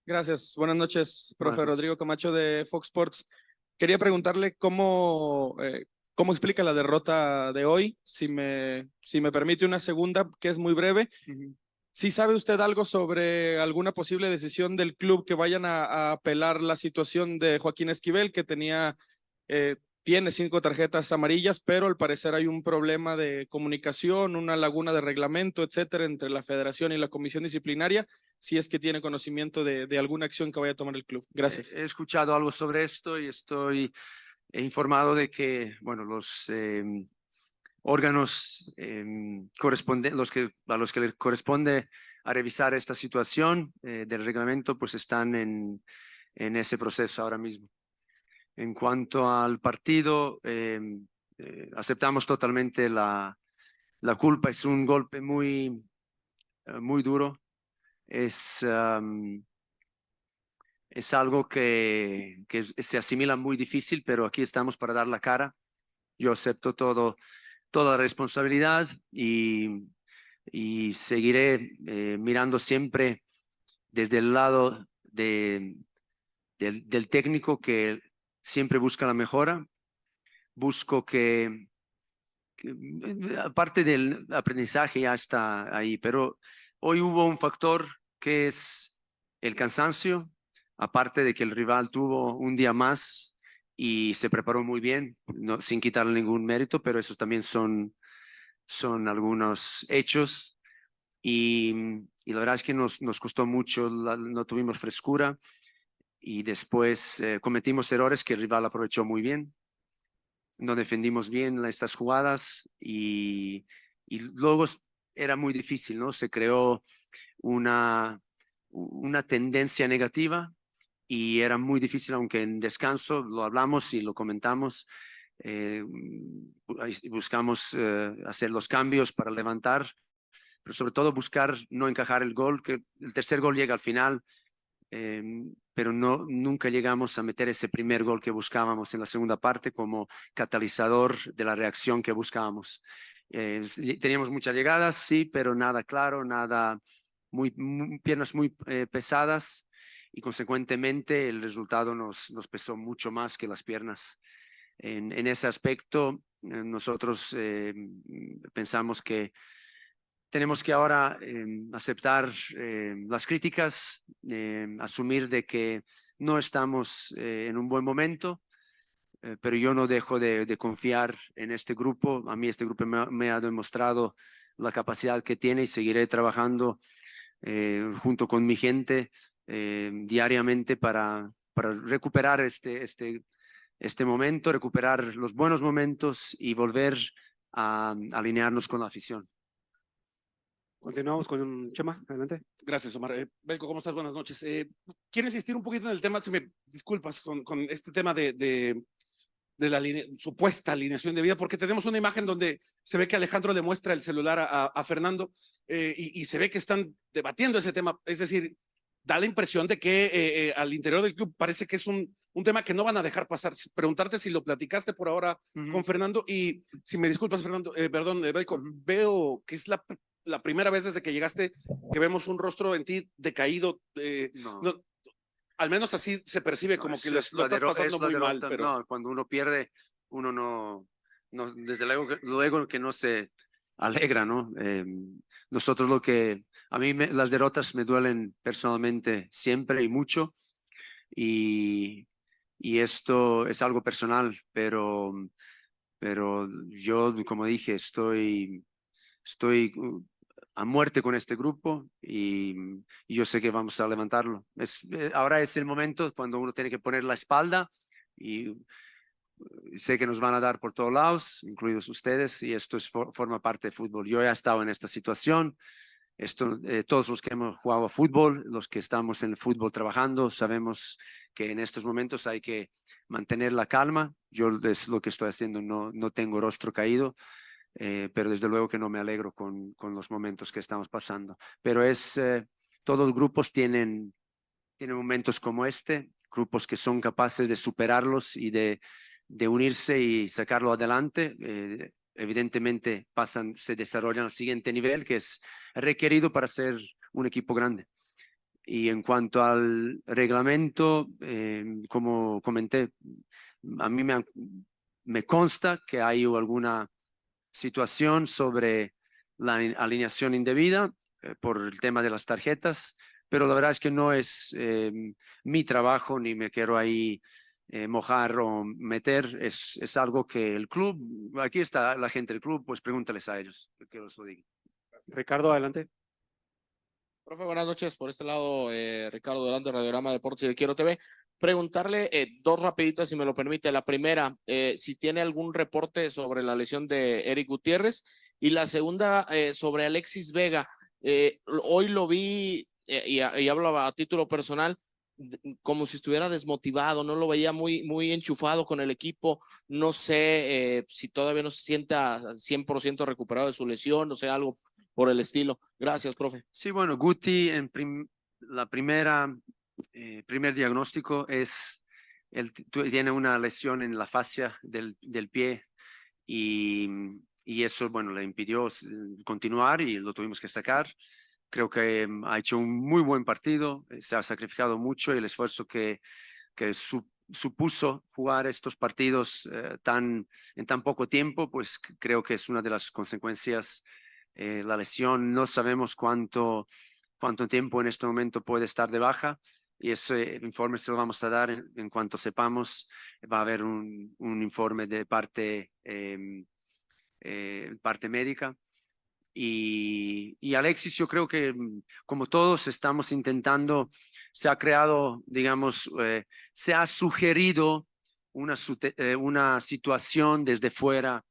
Gracias. Buenas noches, Buenas profe noches. Rodrigo Camacho de Fox Sports. Quería preguntarle cómo explica la derrota de hoy, si me permite una segunda, que es muy breve. Ujú. Si sabe usted algo sobre alguna posible decisión del club que vayan a apelar la situación de Joaquín Esquivel, que tiene 5 tarjetas amarillas, pero al parecer hay un problema de comunicación, una laguna de reglamento, etcétera, entre la federación y la comisión disciplinaria, si es que tiene conocimiento de alguna acción que vaya a tomar el club. Gracias. He escuchado algo sobre esto y estoy informado de que, bueno, los órganos a los que les corresponde a revisar esta situación del reglamento, pues están en ese proceso ahora mismo. En cuanto al partido, aceptamos totalmente la culpa. Es un golpe muy duro. Es, es algo que se asimila muy difícil, pero aquí estamos para dar la cara. Yo acepto toda la responsabilidad y seguiré mirando siempre desde el lado del técnico que siempre busca la mejora. Busco aparte del aprendizaje ya está ahí, pero hoy hubo un factor que es el cansancio, aparte de que el rival tuvo un día más y se preparó muy bien, no, sin quitarle ningún mérito, pero esos también son algunos hechos y la verdad es que nos costó mucho, no tuvimos frescura y después cometimos errores que el rival aprovechó muy bien, no defendimos bien estas jugadas y luego era muy difícil, ¿no? Se creó una tendencia negativa y era muy difícil, aunque en descanso lo hablamos y lo comentamos, eh, buscamos hacer los cambios para levantar, pero sobre todo buscar no encajar el gol, que el tercer gol llega al final, eh, pero nunca llegamos a meter ese primer gol que buscábamos en la segunda parte como catalizador de la reacción que buscábamos. Teníamos muchas llegadas, sí, pero nada claro, nada, piernas muy pesadas y consecuentemente el resultado nos pesó mucho más que las piernas. En ese aspecto, nosotros pensamos que tenemos que ahora aceptar las críticas, asumir de que no estamos en un buen momento, pero yo no dejo de confiar en este grupo. A mí este grupo me ha demostrado la capacidad que tiene y seguiré trabajando junto con mi gente diariamente para recuperar este momento, recuperar los buenos momentos y volver a alinearnos con la afición. Continuamos con Chema, adelante. Gracias, Omar. Belko, ¿cómo estás? Buenas noches. Quiero insistir un poquito en el tema, si me disculpas, con este tema de la supuesta alineación de vida, porque tenemos una imagen donde se ve que Alejandro le muestra el celular a Fernando y se ve que están debatiendo ese tema. Es decir, da la impresión de que al interior del club parece que es un tema que no van a dejar pasar. Preguntarte si lo platicaste por ahora con Fernando y si me disculpas, Fernando, perdón, Belko, veo que es la primera vez desde que llegaste que vemos un rostro en ti decaído. No, al menos así se percibe, como que lo estás pasando muy mal. Pero No, cuando uno pierde, uno desde luego que no se alegra, ¿no? Nosotros a mí las derrotas me duelen personalmente siempre y mucho y esto es algo personal, pero yo, como dije, estoy a muerte con este grupo y yo sé que vamos a levantarlo. Ahora es el momento cuando uno tiene que poner la espalda y sé que nos van a dar por todos lados, incluidos ustedes, y esto forma parte del fútbol. Yo he estado en esta situación. Todos los que hemos jugado a fútbol, los que estamos en el fútbol trabajando, sabemos que en estos momentos hay que mantener la calma. Yo es lo que estoy haciendo, no tengo rostro caído, pero desde luego que no me alegro con los momentos que estamos pasando. Pero todos los grupos tienen momentos como este, grupos que son capaces de superarlos y de unirse y sacarlo adelante. Evidentemente se desarrollan al siguiente nivel, que es requerido para ser un equipo grande. Y en cuanto al reglamento, como comenté, a mí me consta que hay alguna situación sobre la alineación indebida por el tema de las tarjetas, pero la verdad es que no es mi trabajo ni me quiero ahí mojar o meter. Es algo que el club, aquí está la gente del club, pues pregúntales a ellos, que os lo digan. Ricardo, adelante. Profe, buenas noches. Por este lado, Ricardo Durán de Radiograma Deportes y de Quiero TV. Preguntarle dos rapiditas, si me lo permite. La primera, si tiene algún reporte sobre la lesión de Eric Gutiérrez. Y la segunda, sobre Alexis Vega. Hoy lo vi, y hablo a título personal, como si estuviera desmotivado, no lo veía muy enchufado con el equipo. No sé si todavía no se sienta 100% recuperado de su lesión, o sea, algo por el estilo. Gracias, profe. Sí, bueno, Guti, la primer diagnóstico es, tiene una lesión en la fascia del pie y eso, bueno, le impidió continuar y lo tuvimos que sacar. Creo que ha hecho un muy buen partido, se ha sacrificado mucho y el esfuerzo que supuso jugar estos partidos en tan poco tiempo, pues creo que es una de las consecuencias. La lesión, no sabemos cuánto tiempo en este momento puede estar de baja y ese informe se lo vamos a dar en cuanto sepamos. Va a haber un informe de parte médica. Y Alexis, yo creo que como todos estamos intentando, se ha creado, digamos, se ha sugerido una situación desde fuera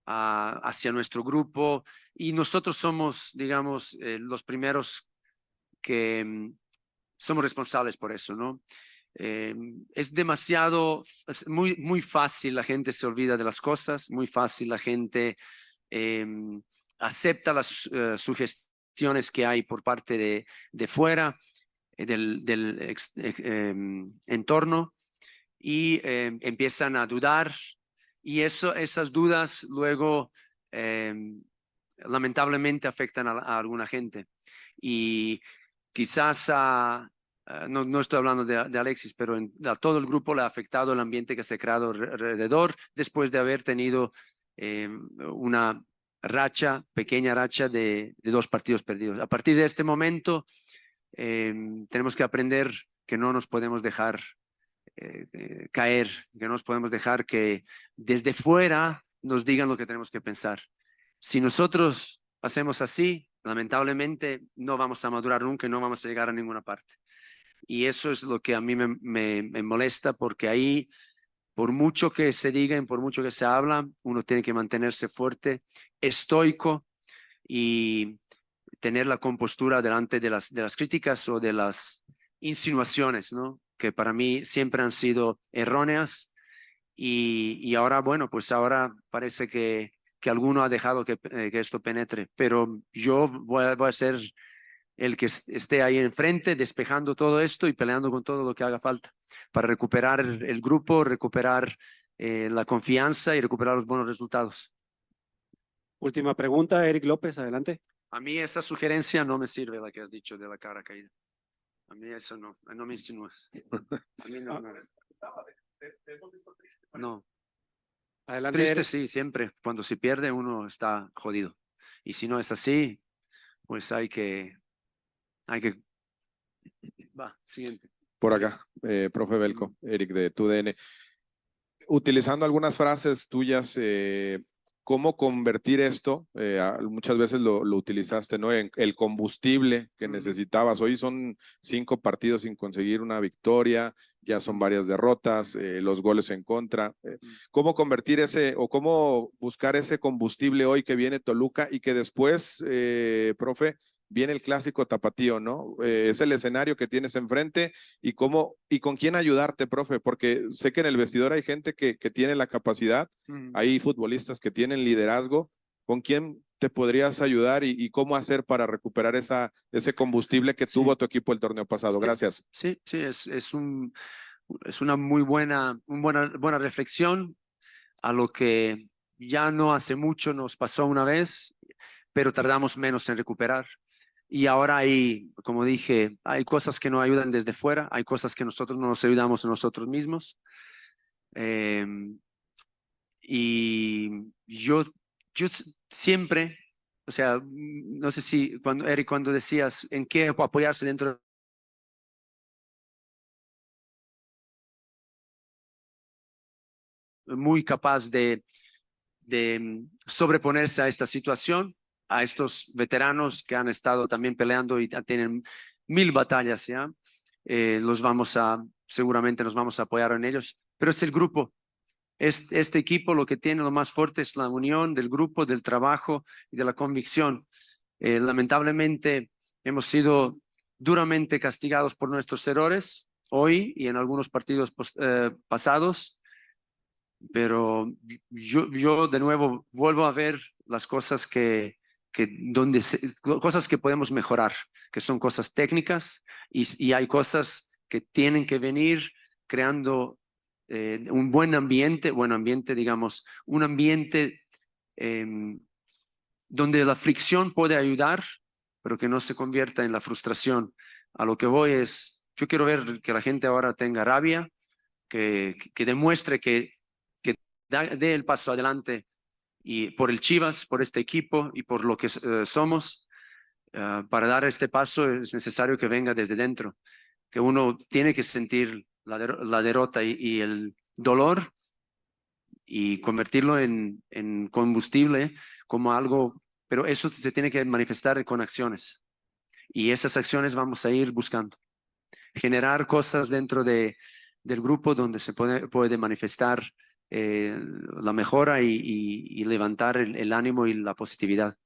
hacia nuestro grupo y nosotros somos, digamos, los primeros que somos responsables por eso, ¿no? Es demasiado, es muy fácil, la gente se olvida de las cosas, muy fácil la gente acepta las sugestiones que hay por parte de fuera, del entorno y empiezan a dudar y esas dudas luego lamentablemente afectan a alguna gente. Y quizás no estoy hablando de Alexis, pero a todo el grupo le ha afectado el ambiente que se ha creado alrededor después de haber tenido una pequeña racha de 2 partidos perdidos. A partir de este momento tenemos que aprender que no nos podemos dejar caer, que no nos podemos dejar que desde fuera nos digan lo que tenemos que pensar. Si nosotros hacemos así, lamentablemente no vamos a madurar nunca y no vamos a llegar a ninguna parte. Y eso es lo que a mí me molesta, porque ahí, por mucho que se diga y por mucho que se habla, uno tiene que mantenerse fuerte, estoico y tener la compostura delante de las críticas o de las insinuaciones, ¿no? Que para mí siempre han sido erróneas y ahora, bueno, pues ahora parece que alguno ha dejado que esto penetre, pero yo voy a ser el que esté ahí enfrente, despejando todo esto y peleando con todo lo que haga falta para recuperar el grupo, recuperar la confianza y recuperar los buenos resultados. Última pregunta, Eric López, adelante. A mí esa sugerencia no me sirve, la que has dicho de la cara caída. A mí eso no me insinúas. A mí no. No. Adelante, Triste Eric. sí, siempre. Cuando se pierde uno está jodido. Y si no es así, pues hay que... Va, siguiente. Por acá, profe Belko, Eric de TUDN. Utilizando algunas frases tuyas, ¿cómo convertir esto? Muchas veces lo utilizaste, ¿no? En el combustible que necesitabas. Hoy son 5 partidos sin conseguir una victoria, ya son varias derrotas, los goles en contra. ¿Cómo convertir ese o cómo buscar ese combustible hoy que viene Toluca y que después, profe, viene el clásico tapatío, ¿no? Es el escenario que tienes enfrente y cómo y con quién ayudarte, profe, porque sé que en el vestidor hay gente que tiene la capacidad, hay futbolistas que tienen liderazgo. ¿Con quién te podrías ayudar y cómo hacer para recuperar ese combustible que tuvo tu equipo el torneo pasado? Gracias. Sí, es una muy buena reflexión a lo que ya no hace mucho nos pasó una vez, pero tardamos menos en recuperar. Y ahora hay, como dije, hay cosas que no ayudan desde fuera, hay cosas que nosotros no nos ayudamos a nosotros mismos. Y yo siempre, o sea, no sé si, Eric, cuando decías en qué apoyarse dentro muy capaz de sobreponerse a esta situación, a estos veteranos que han estado también peleando y tienen 1000 batallas ya. Seguramente nos vamos a apoyar en ellos, pero es el grupo. Este equipo lo que tiene lo más fuerte es la unión del grupo, del trabajo y de la convicción. Lamentablemente hemos sido duramente castigados por nuestros errores hoy y en algunos partidos pasados, pero yo de nuevo vuelvo a ver las cosas cosas que podemos mejorar, que son cosas técnicas y hay cosas que tienen que venir creando un buen ambiente, digamos, un ambiente donde la fricción puede ayudar, pero que no se convierta en la frustración. A lo que voy es, yo quiero ver que la gente ahora tenga rabia, que demuestre que dé el paso adelante y por el Chivas, por este equipo y por lo que somos. Para dar este paso es necesario que venga desde dentro, que uno tiene que sentir la derrota y el dolor y convertirlo en combustible como algo, pero eso se tiene que manifestar con acciones. Y esas acciones vamos a ir buscando. Generar cosas dentro del grupo donde se puede manifestar la mejora y levantar el ánimo y la positividad.